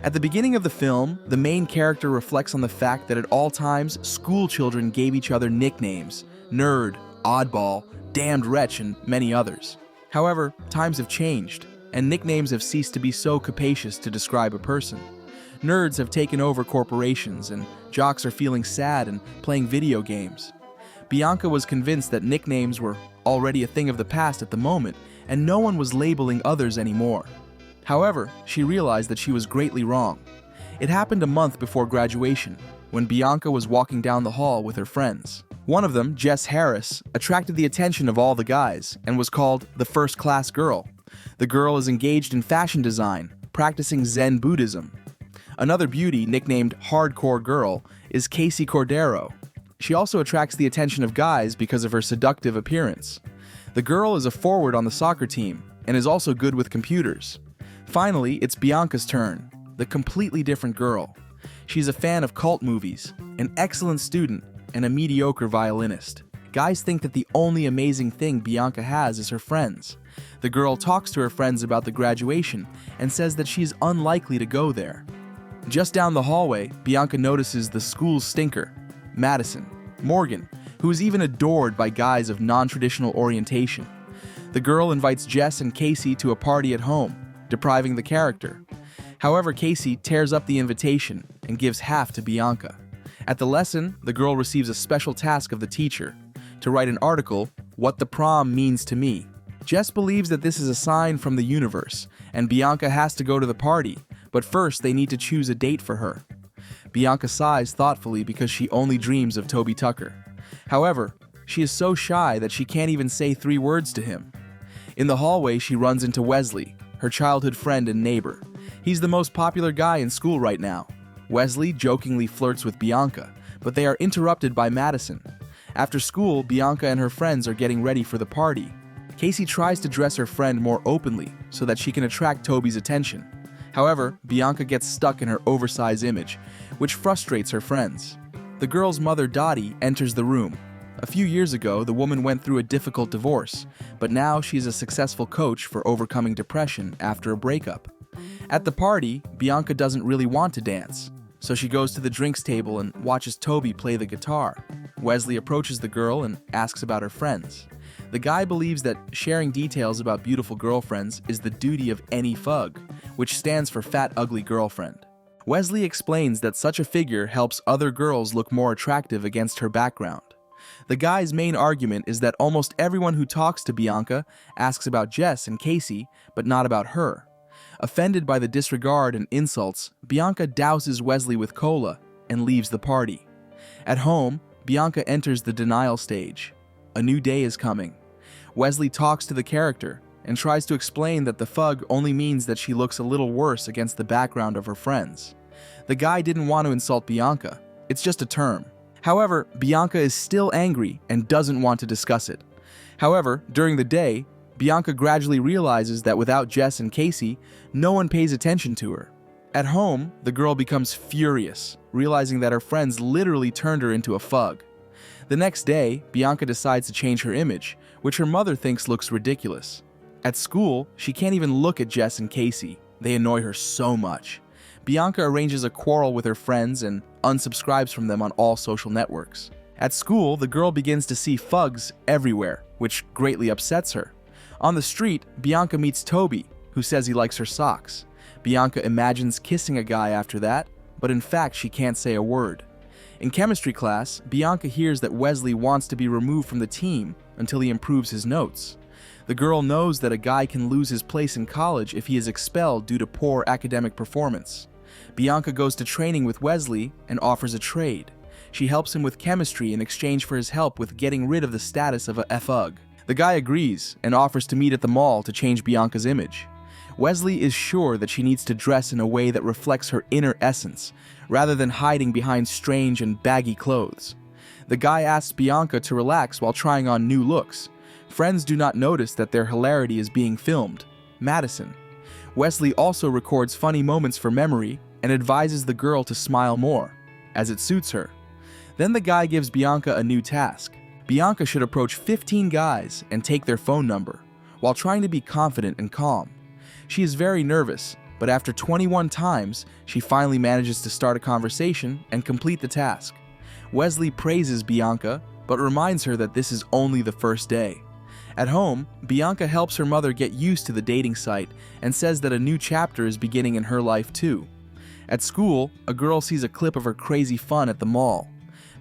At the beginning of the film, the main character reflects on the fact that at all times, school children gave each other nicknames: nerd, oddball, damned wretch, and many others. However, times have changed, and nicknames have ceased to be so capacious to describe a person. Nerds have taken over corporations, and jocks are feeling sad and playing video games. Bianca was convinced that nicknames were already a thing of the past at the moment, and no one was labeling others anymore. However, she realized that she was greatly wrong. It happened a month before graduation, when Bianca was walking down the hall with her friends. One of them, Jess Harris, attracted the attention of all the guys and was called the first-class girl. The girl is engaged in fashion design, practicing Zen Buddhism. Another beauty, nicknamed Hardcore Girl, is Casey Cordero. She also attracts the attention of guys because of her seductive appearance. The girl is a forward on the soccer team and is also good with computers. Finally, it's Bianca's turn, the completely different girl. She's a fan of cult movies, an excellent student, and a mediocre violinist. Guys think that the only amazing thing Bianca has is her friends. The girl talks to her friends about the graduation and says that she's unlikely to go there. Just down the hallway, Bianca notices the school's stinker, Madison, Morgan, who is even adored by guys of non-traditional orientation. The girl invites Jess and Casey to a party at home, depriving the character. However, Casey tears up the invitation and gives half to Bianca. At the lesson, the girl receives a special task of the teacher, to write an article, "What the Prom Means to Me." Jess believes that this is a sign from the universe, and Bianca has to go to the party, but first they need to choose a date for her. Bianca sighs thoughtfully because she only dreams of Toby Tucker. However, she is so shy that she can't even say 3 words to him. In the hallway, she runs into Wesley, her childhood friend and neighbor. He's the most popular guy in school right now. Wesley jokingly flirts with Bianca, but they are interrupted by Madison. After school, Bianca and her friends are getting ready for the party. Casey tries to dress her friend more openly so that she can attract Toby's attention. However, Bianca gets stuck in her oversized image, which frustrates her friends. The girl's mother, Dottie, enters the room. A few years ago, the woman went through a difficult divorce, but now she's a successful coach for overcoming depression after a breakup. At the party, Bianca doesn't really want to dance, so she goes to the drinks table and watches Toby play the guitar. Wesley approaches the girl and asks about her friends. The guy believes that sharing details about beautiful girlfriends is the duty of any fug, which stands for Fat Ugly Girlfriend. Wesley explains that such a figure helps other girls look more attractive against her background. The guy's main argument is that almost everyone who talks to Bianca asks about Jess and Casey, but not about her. Offended by the disregard and insults, Bianca douses Wesley with cola and leaves the party. At home, Bianca enters the denial stage. A new day is coming. Wesley talks to the character and tries to explain that the fug only means that she looks a little worse against the background of her friends. The guy didn't want to insult Bianca. It's just a term. However, Bianca is still angry and doesn't want to discuss it. However, during the day, Bianca gradually realizes that without Jess and Casey, no one pays attention to her. At home, the girl becomes furious, realizing that her friends literally turned her into a fug. The next day, Bianca decides to change her image, which her mother thinks looks ridiculous. At school, she can't even look at Jess and Casey. They annoy her so much. Bianca arranges a quarrel with her friends and unsubscribes from them on all social networks. At school, the girl begins to see fugs everywhere, which greatly upsets her. On the street, Bianca meets Toby, who says he likes her socks. Bianca imagines kissing a guy after that, but in fact she can't say a word. In chemistry class, Bianca hears that Wesley wants to be removed from the team until he improves his notes. The girl knows that a guy can lose his place in college if he is expelled due to poor academic performance. Bianca goes to training with Wesley and offers a trade. She helps him with chemistry in exchange for his help with getting rid of the status of a FUG. The guy agrees and offers to meet at the mall to change Bianca's image. Wesley is sure that she needs to dress in a way that reflects her inner essence, rather than hiding behind strange and baggy clothes. The guy asks Bianca to relax while trying on new looks. Friends do not notice that their hilarity is being filmed. Madison. Wesley also records funny moments for memory and advises the girl to smile more, as it suits her. Then the guy gives Bianca a new task. Bianca should approach 15 guys and take their phone number, while trying to be confident and calm. She is very nervous, but after 21 times, she finally manages to start a conversation and complete the task. Wesley praises Bianca, but reminds her that this is only the first day. At home, Bianca helps her mother get used to the dating site and says that a new chapter is beginning in her life too. At school, a girl sees a clip of her crazy fun at the mall.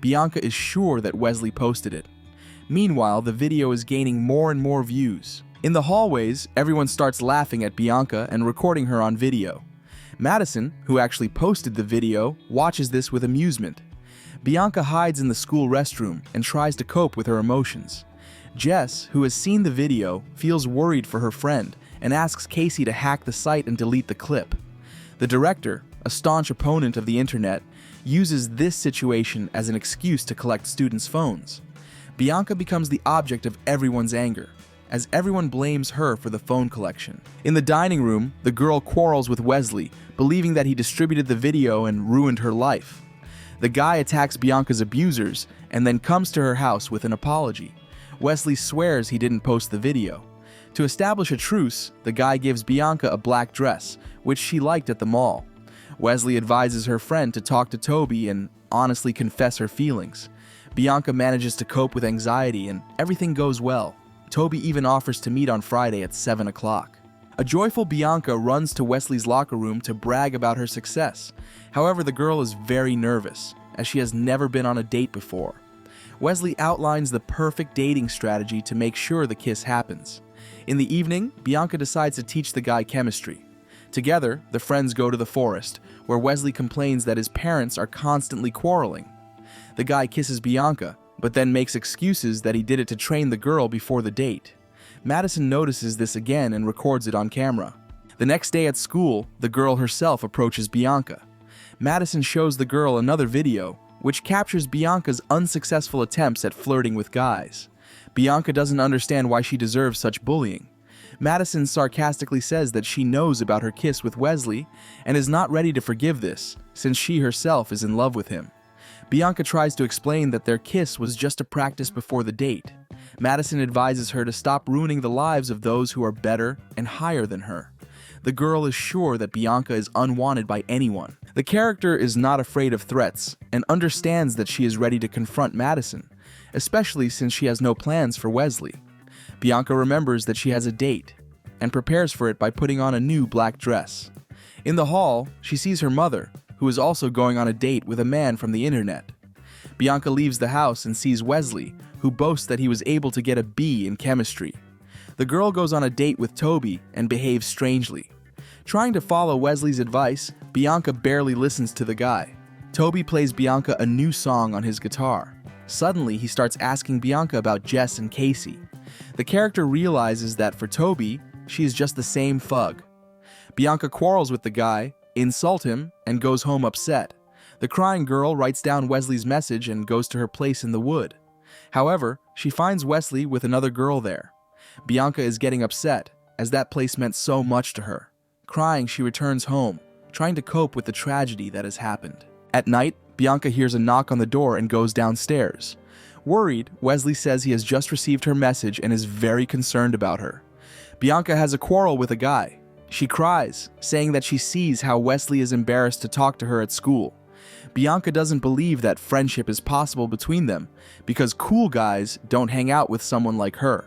Bianca is sure that Wesley posted it. Meanwhile, the video is gaining more and more views. In the hallways, everyone starts laughing at Bianca and recording her on video. Madison, who actually posted the video, watches this with amusement. Bianca hides in the school restroom and tries to cope with her emotions. Jess, who has seen the video, feels worried for her friend and asks Casey to hack the site and delete the clip. The director, a staunch opponent of the internet, uses this situation as an excuse to collect students' phones. Bianca becomes the object of everyone's anger, as everyone blames her for the phone collection. In the dining room, the girl quarrels with Wesley, believing that he distributed the video and ruined her life. The guy attacks Bianca's abusers and then comes to her house with an apology. Wesley swears he didn't post the video. To establish a truce, the guy gives Bianca a black dress, which she liked at the mall. Wesley advises her friend to talk to Toby and honestly confess her feelings. Bianca manages to cope with anxiety and everything goes well. Toby even offers to meet on Friday at 7 o'clock. A joyful Bianca runs to Wesley's locker room to brag about her success. However, the girl is very nervous, as she has never been on a date before. Wesley outlines the perfect dating strategy to make sure the kiss happens. In the evening, Bianca decides to teach the guy chemistry. Together, the friends go to the forest, where Wesley complains that his parents are constantly quarreling. The guy kisses Bianca, but then makes excuses that he did it to train the girl before the date. Madison notices this again and records it on camera. The next day at school, the girl herself approaches Bianca. Madison shows the girl another video, which captures Bianca's unsuccessful attempts at flirting with guys. Bianca doesn't understand why she deserves such bullying. Madison sarcastically says that she knows about her kiss with Wesley and is not ready to forgive this, since she herself is in love with him. Bianca tries to explain that their kiss was just a practice before the date. Madison advises her to stop ruining the lives of those who are better and higher than her. The girl is sure that Bianca is unwanted by anyone. The character is not afraid of threats and understands that she is ready to confront Madison, especially since she has no plans for Wesley. Bianca remembers that she has a date and prepares for it by putting on a new black dress. In the hall, she sees her mother, who is also going on a date with a man from the internet. Bianca leaves the house and sees Wesley, who boasts that he was able to get a B in chemistry. The girl goes on a date with Toby and behaves strangely. Trying to follow Wesley's advice, Bianca barely listens to the guy. Toby plays Bianca a new song on his guitar. Suddenly, he starts asking Bianca about Jess and Casey. The character realizes that for Toby, she is just the same thug. Bianca quarrels with the guy, insults him, and goes home upset. The crying girl writes down Wesley's message and goes to her place in the wood. However, she finds Wesley with another girl there. Bianca is getting upset, as that place meant so much to her. Crying, she returns home, trying to cope with the tragedy that has happened. At night, Bianca hears a knock on the door and goes downstairs. Worried, Wesley says he has just received her message and is very concerned about her. Bianca has a quarrel with a guy. She cries, saying that she sees how Wesley is embarrassed to talk to her at school. Bianca doesn't believe that friendship is possible between them because cool guys don't hang out with someone like her.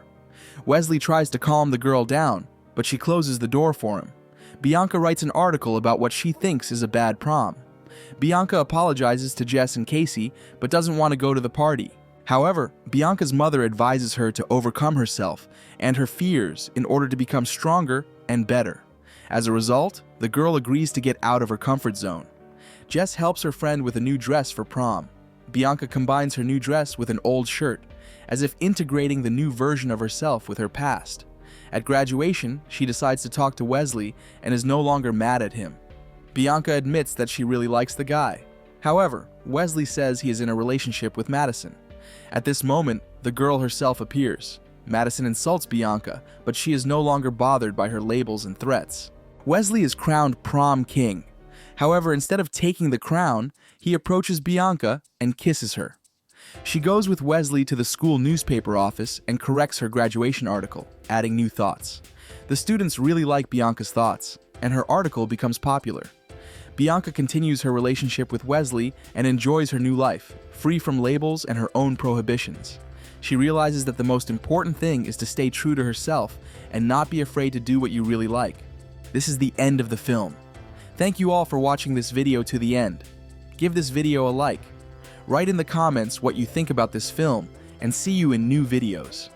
Wesley tries to calm the girl down, but she closes the door for him. Bianca writes an article about what she thinks is a bad prom. Bianca apologizes to Jess and Casey, but doesn't want to go to the party. However, Bianca's mother advises her to overcome herself and her fears in order to become stronger and better. As a result, the girl agrees to get out of her comfort zone. Jess helps her friend with a new dress for prom. Bianca combines her new dress with an old shirt, as if integrating the new version of herself with her past. At graduation, she decides to talk to Wesley and is no longer mad at him. Bianca admits that she really likes the guy. However, Wesley says he is in a relationship with Madison. At this moment, the girl herself appears. Madison insults Bianca, but she is no longer bothered by her labels and threats. Wesley is crowned prom king. However, instead of taking the crown, he approaches Bianca and kisses her. She goes with Wesley to the school newspaper office and corrects her graduation article, adding new thoughts. The students really like Bianca's thoughts, and her article becomes popular. Bianca continues her relationship with Wesley and enjoys her new life, free from labels and her own prohibitions. She realizes that the most important thing is to stay true to herself and not be afraid to do what you really like. This is the end of the film. Thank you all for watching this video to the end. Give this video a like. Write in the comments what you think about this film, and see you in new videos.